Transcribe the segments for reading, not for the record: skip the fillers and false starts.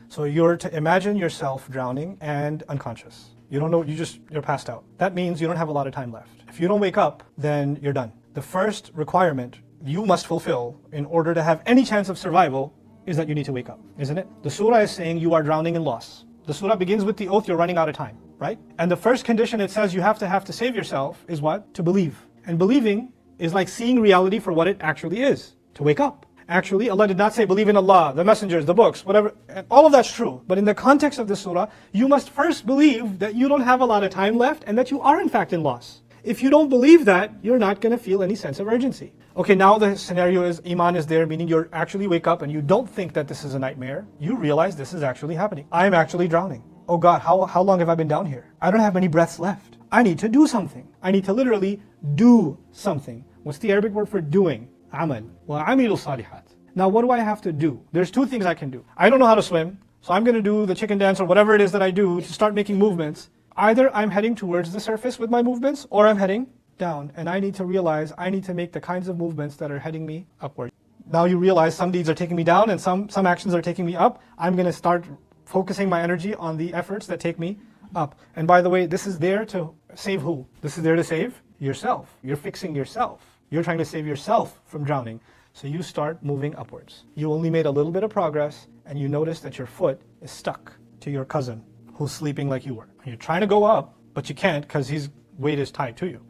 So you're to imagine yourself drowning and unconscious. You don't know, you're passed out. That means you don't have a lot of time left. If you don't wake up, then you're done. The first requirement you must fulfill in order to have any chance of survival is that you need to wake up, isn't it? The surah is saying you are drowning in loss. The surah begins with the oath you're running out of time, right? And the first condition it says you have to save yourself is what? To believe. And believing is like seeing reality for what it actually is, to wake up. Actually, Allah did not say believe in Allah, the messengers, the books, whatever, and all of that's true. But in the context of this surah, you must first believe that you don't have a lot of time left and that you are in fact in loss. If you don't believe that, you're not going to feel any sense of urgency. Okay, now the scenario is Iman is there, meaning you actually wake up and you don't think that this is a nightmare. You realize this is actually happening. I am actually drowning. Oh God, how long have I been down here? I don't have many breaths left. I need to do something. I need to literally do something. What's the Arabic word for doing? Amal. وَعَمِلُوا الصَّالِحَاتِ. Now what do I have to do? There's two things I can do. I don't know how to swim, so I'm going to do the chicken dance or whatever it is that I do to start making movements. Either I'm heading towards the surface with my movements or I'm heading down. And I need to realize I need to make the kinds of movements that are heading me upward. Now you realize some deeds are taking me down and some actions are taking me up. I'm going to start focusing my energy on the efforts that take me up. And by the way, this is there to save who? This is there to save yourself. You're fixing yourself. You're trying to save yourself from drowning. So you start moving upwards. You only made a little bit of progress and you notice that your foot is stuck to your cousin who's sleeping like you were. And you're trying to go up, but you can't because his weight is tied to you.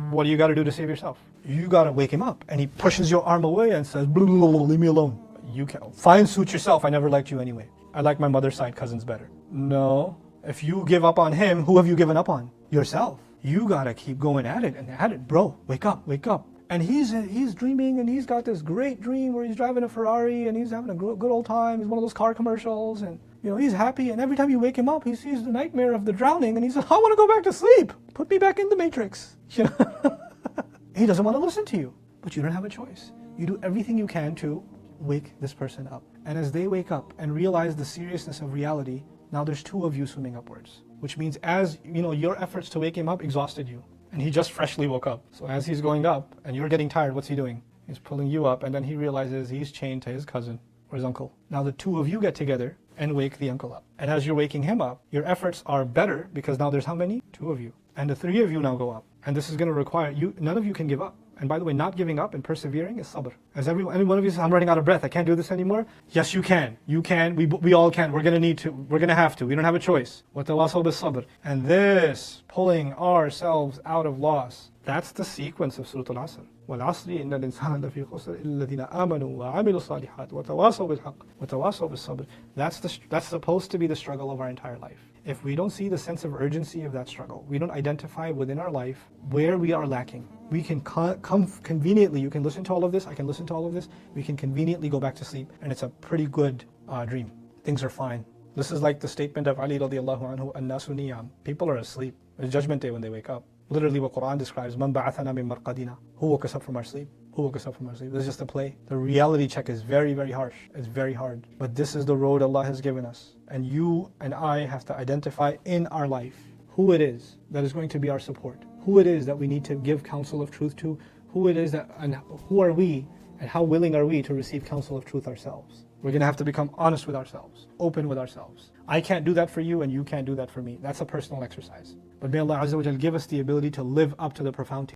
What do you got to do to save yourself? You got to wake him up. And he pushes your arm away and says, blah, blah, blah, leave me alone. You can't. Find suit yourself. I never liked you anyway. I like my mother's side cousins better. No. If you give up on him, who have you given up on? Yourself. You got to keep going at it and at it. Bro, wake up, wake up. And he's dreaming and he's got this great dream where he's driving a Ferrari and he's having a good old time. He's one of those car commercials and he's happy. And every time you wake him up, he sees the nightmare of the drowning and he says, I want to go back to sleep. Put me back in the Matrix. He doesn't want to listen to you, but you don't have a choice. You do everything you can to wake this person up. And as they wake up and realize the seriousness of reality, now there's two of you swimming upwards, which means as your efforts to wake him up exhausted you. And he just freshly woke up. So as he's going up and you're getting tired, what's he doing? He's pulling you up and then he realizes he's chained to his cousin or his uncle. Now the two of you get together and wake the uncle up. And as you're waking him up, your efforts are better because now there's how many? Two of you. And the three of you now go up. And this is going to require you, none of you can give up. And by the way, not giving up and persevering is sabr. As any one of you says, I'm running out of breath, I can't do this anymore. Yes, you can. You can. We all can. We're going to need to. We're going to have to. We don't have a choice. وَتَوَاصَوْا بِالصَّبْرِ. And this, pulling ourselves out of loss, that's the sequence of Surah Al Asr. وَالْعَصْرِ إِنَّ الْإِنسَانَ لَفِي خُسْرٍ إِلَّا الَّذِينَ آمَنُوا وَعَمِلُوا الصَّالِحَاتِ وَتَوَاصَوْا بِالْحَقِّ وَتَوَاصَوْا بِالصَّبْرِ. That's supposed to be the struggle of our entire life. If we don't see the sense of urgency of that struggle, we don't identify within our life where we are lacking, we can come conveniently, you can listen to all of this, I can listen to all of this, we can conveniently go back to sleep, and it's a pretty good dream. Things are fine. This is like the statement of Ali radiallahu anhu, "An-nasu niyam." People are asleep. It's Judgment Day when they wake up. Literally what Quran describes, "Man ba'athana min marqadina." Who woke us up from our sleep? Who woke us up from our sleep? This is just a play. The reality check is very, very harsh. It's very hard. But this is the road Allah has given us. And you and I have to identify in our life who it is that is going to be our support. Who it is that we need to give counsel of truth to. Who it is that, and who are we, and how willing are we to receive counsel of truth ourselves. We're going to have to become honest with ourselves, open with ourselves. I can't do that for you and you can't do that for me. That's a personal exercise. But may Allah Azza wa Jal give us the ability to live up to the profound